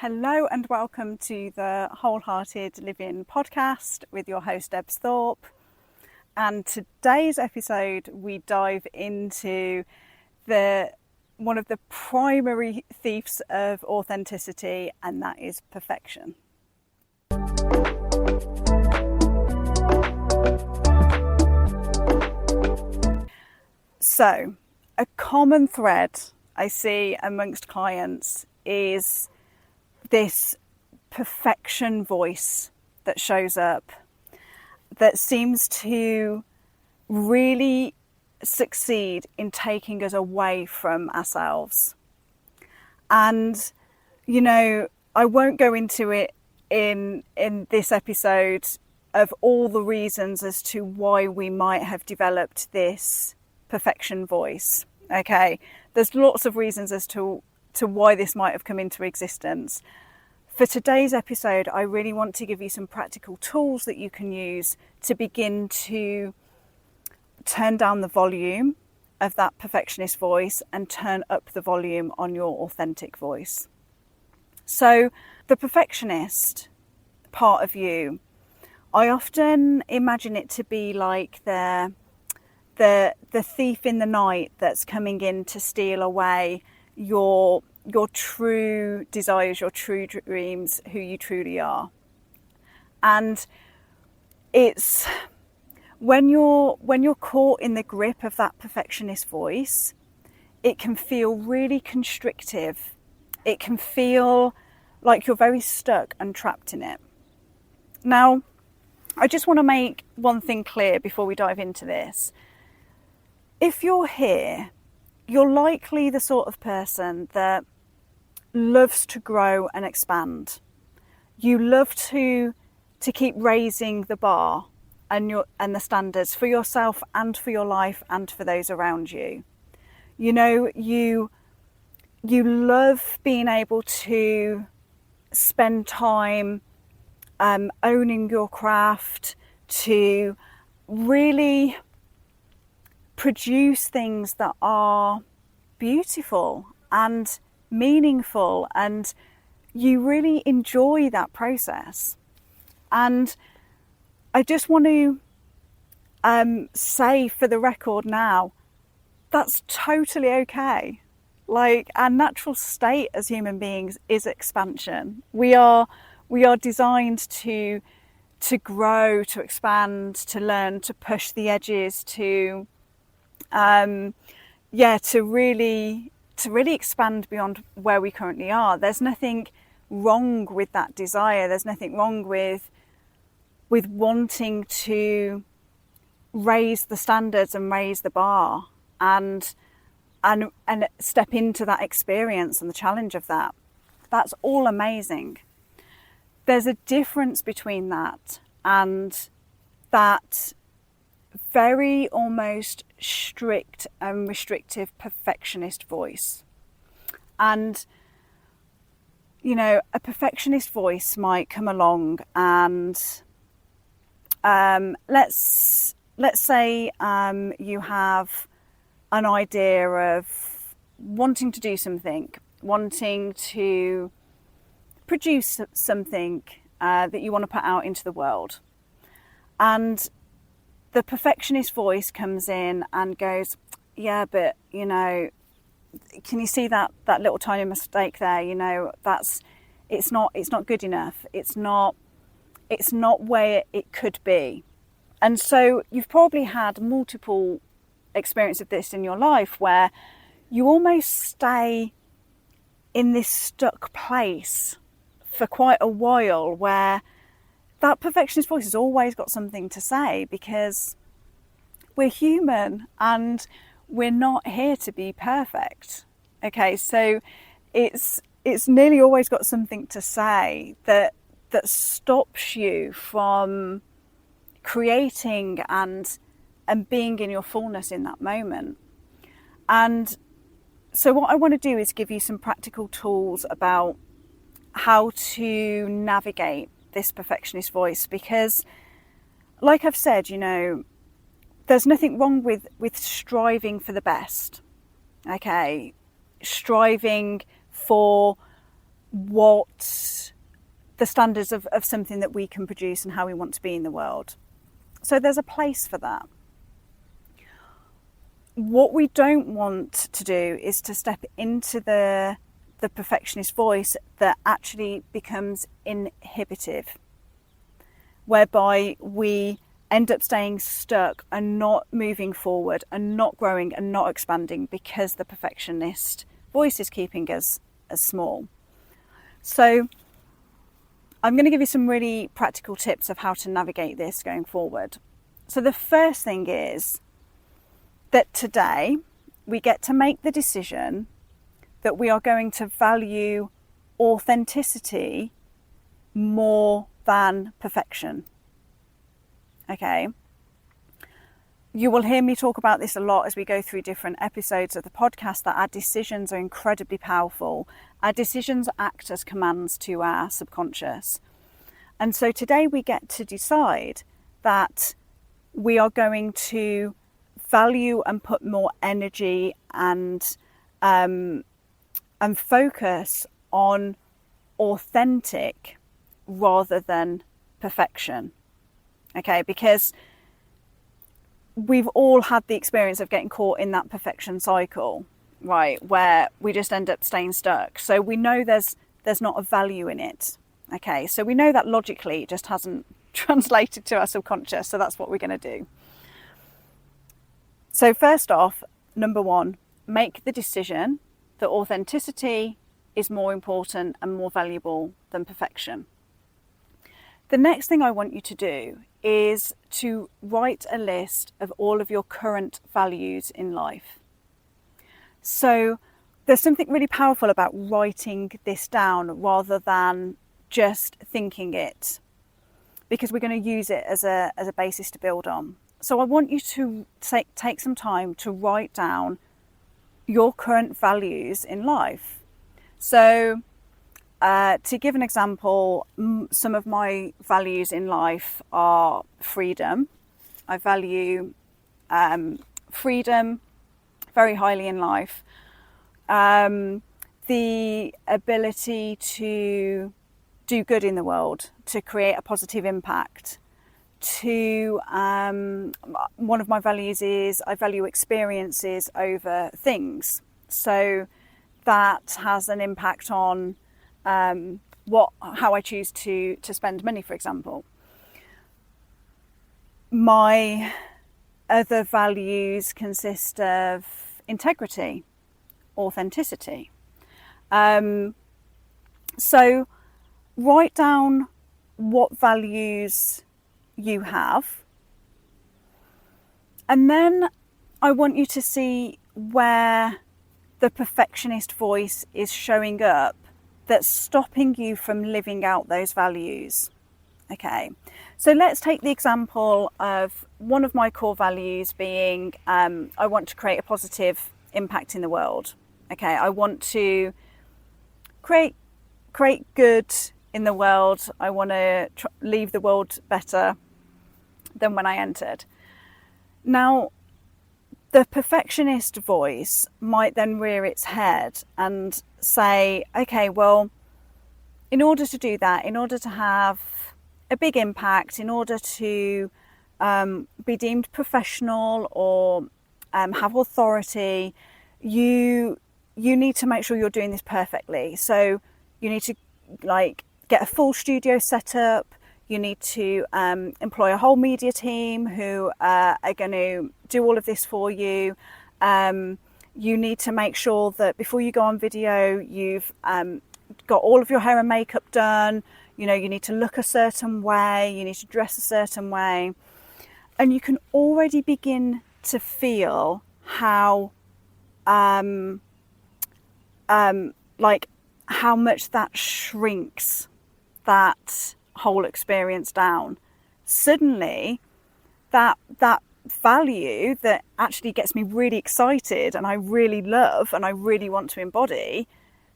Hello and welcome to the WholeHearted Living podcast with your host Debs Thorpe. And today's episode we dive into one of the primary thieves of authenticity, and that is perfection. So, a common thread I see amongst clients is this perfection voice that shows up, that seems to really succeed in taking us away from ourselves. And, I won't go into it in this episode of all the reasons as to why we might have developed this perfection voice. Okay, there's lots of reasons as to why this might have come into existence. For today's episode, I really want to give you some practical tools that you can use to begin to turn down the volume of that perfectionist voice and turn up the volume on your authentic voice. So the perfectionist part of you, I often imagine it to be like the thief in the night that's coming in to steal away your true desires, your true dreams, who you truly are. And it's when you're caught in the grip of that perfectionist voice, it can feel really constrictive. It can feel like you're very stuck and trapped in it. Now, I just want to make one thing clear before we dive into this. If you're here, you're likely the sort of person that loves to grow and expand. You love to keep raising the bar and the standards for yourself and for your life and for those around you. You love being able to spend time owning your craft, to really produce things that are beautiful and meaningful, and you really enjoy that process. And I just want to say for the record now, that's totally okay. Like, our natural state as human beings is expansion. We are designed to grow, to expand, to learn, to push the edges, to really expand beyond where we currently are. There's nothing wrong with that desire. There's nothing wrong with wanting to raise the standards and raise the bar and step into that experience and the challenge of that. That's all amazing. There's a difference between that and that very almost strict and restrictive perfectionist voice. And a perfectionist voice might come along and let's say you have an idea of wanting to do something, wanting to produce something that you want to put out into the world, and the perfectionist voice comes in and goes, yeah, but can you see that little tiny mistake there? It's not good enough. It's not where it could be. And so you've probably had multiple experiences of this in your life where you almost stay in this stuck place for quite a while, where that perfectionist voice has always got something to say, because we're human and we're not here to be perfect. Okay, so it's nearly always got something to say that stops you from creating and being in your fullness in that moment. And so what I want to do is give you some practical tools about how to navigate this perfectionist voice, because like I've said, there's nothing wrong with striving for the best. Okay, striving for what the standards of something that we can produce and how we want to be in the world. So there's a place for that. What we don't want to do is to step into the perfectionist voice that actually becomes inhibitive, whereby we end up staying stuck and not moving forward and not growing and not expanding because the perfectionist voice is keeping us as small. So I'm going to give you some really practical tips of how to navigate this going forward. So the first thing is that today we get to make the decision that we are going to value authenticity more than perfection. Okay? You will hear me talk about this a lot as we go through different episodes of the podcast, that our decisions are incredibly powerful. Our decisions act as commands to our subconscious. And so today we get to decide that we are going to value and put more energy and focus on authentic rather than perfection. Okay, because we've all had the experience of getting caught in that perfection cycle, right, where we just end up staying stuck. So we know there's not a value in it. Okay, so we know that logically it just hasn't translated to our subconscious, so that's what we're going to do. So first off, number one, make the decision that authenticity is more important and more valuable than perfection. The next thing I want you to do is to write a list of all of your current values in life. So there's something really powerful about writing this down rather than just thinking it, because we're going to use it as a basis to build on. So I want you to take some time to write down your current values in life. So to give an example, some of my values in life are freedom. I value freedom very highly in life. The ability to do good in the world, to create a positive impact. One of my values is I value experiences over things. So that has an impact on how I choose to spend money, for example. My other values consist of integrity, authenticity. So write down what values you have, and then I want you to see where the perfectionist voice is showing up that's stopping you from living out those values. Okay, so let's take the example of one of my core values being I want to create a positive impact in the world. Okay, I want to create good in the world. I want to leave the world better than when I entered. Now, the perfectionist voice might then rear its head and say, okay, well, in order to do that, in order to have a big impact, in order to be deemed professional or have authority, you need to make sure you're doing this perfectly. So you need to get a full studio set up. You need to employ a whole media team who are going to do all of this for you. You need to make sure that before you go on video, you've got all of your hair and makeup done. You need to look a certain way. You need to dress a certain way. And you can already begin to feel how much that shrinks that whole experience down. Suddenly that value that actually gets me really excited and I really love and I really want to embody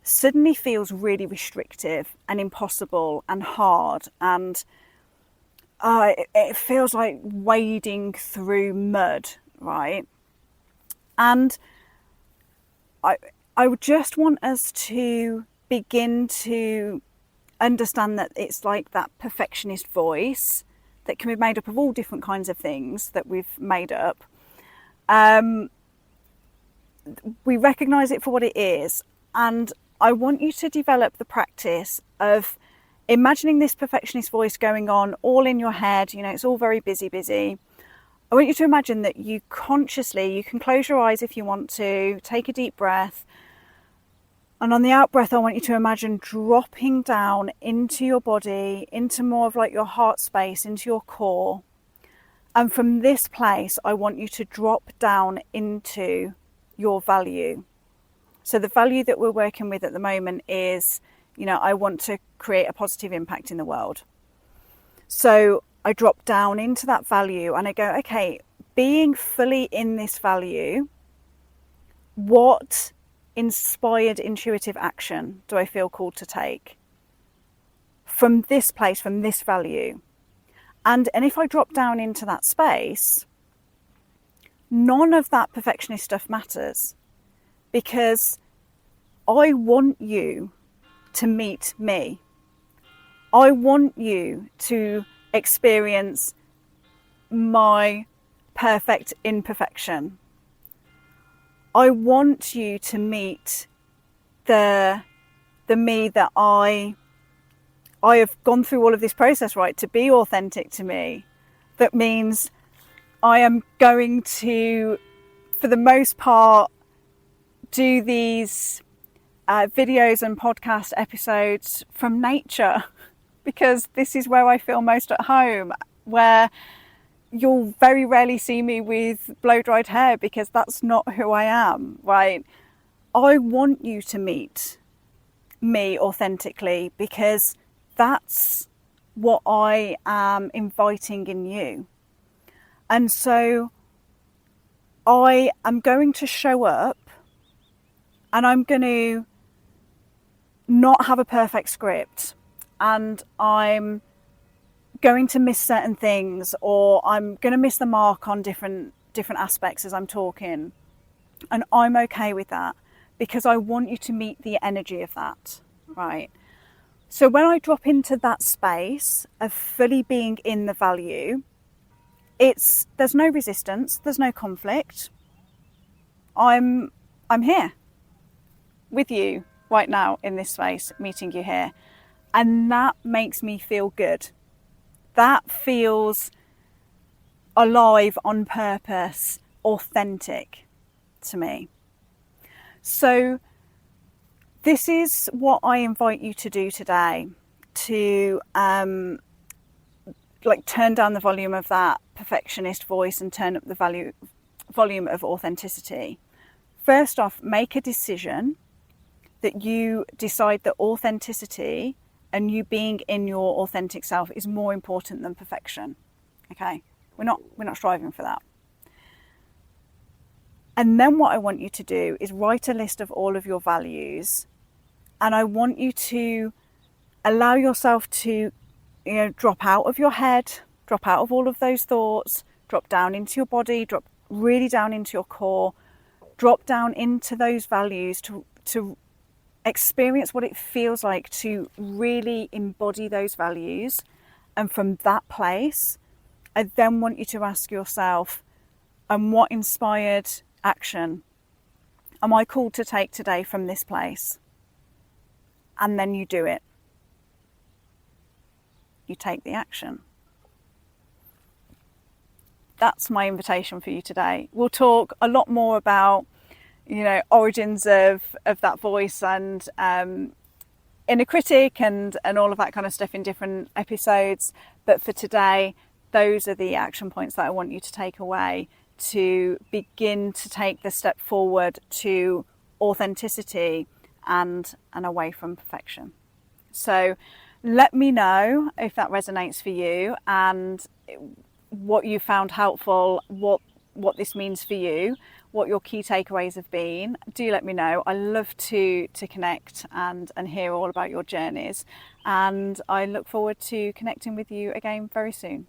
suddenly feels really restrictive and impossible and hard, and it feels like wading through mud, right? And I would just want us to begin to understand that it's like that perfectionist voice that can be made up of all different kinds of things that we've made up. We recognize it for what it is. And I want you to develop the practice of imagining this perfectionist voice going on all in your head. You know, it's all very busy. I want you to imagine that you consciously, you can close your eyes if you want to, take a deep breath. And on the out breath, I want you to imagine dropping down into your body, into more of like your heart space, into your core. And from this place, I want you to drop down into your value. So the value that we're working with at the moment is, you know, I want to create a positive impact in the world. So I drop down into that value and I go, okay, being fully in this value, what inspired intuitive action do I feel called to take from this place, from this value? And if I drop down into that space, none of that perfectionist stuff matters, because I want you to meet me. I want you to experience my perfect imperfection. I want you to meet the me that I have gone through all of this process, right, to be authentic to me. That means I am going to, for the most part, do these videos and podcast episodes from nature, because this is where I feel most at home, where you'll very rarely see me with blow-dried hair, because that's not who I am, right? I want you to meet me authentically, because that's what I am inviting in you. And so I am going to show up, and I'm going to not have a perfect script, and I'm going to miss certain things, or I'm going to miss the mark on different aspects as I'm talking. And I'm okay with that, because I want you to meet the energy of that, right? So when I drop into that space of fully being in the value, there's no resistance, there's no conflict. I'm here with you right now in this space, meeting you here. And that makes me feel good. That feels alive, on purpose, authentic to me. So this is what I invite you to do today, to turn down the volume of that perfectionist voice and turn up the volume of authenticity. First off, make a decision that you decide that authenticity and you being in your authentic self is more important than perfection. Okay, we're not striving for that. And then what I want you to do is write a list of all of your values, and I want you to allow yourself to, you know, drop out of your head, drop out of all of those thoughts, drop down into your body, drop really down into your core, drop down into those values to experience what it feels like to really embody those values. And from that place, I then want you to ask yourself, and what inspired action am I called to take today from this place? And then you do it. You take the action. That's my invitation for you today. We'll talk a lot more about, you know, origins of that voice and inner critic and all of that kind of stuff in different episodes. But for today, those are the action points that I want you to take away to begin to take the step forward to authenticity and away from perfection. So let me know if that resonates for you and what you found helpful, what this means for you, what your key takeaways have been. Do let me know. I love to connect and hear all about your journeys, and I look forward to connecting with you again very soon.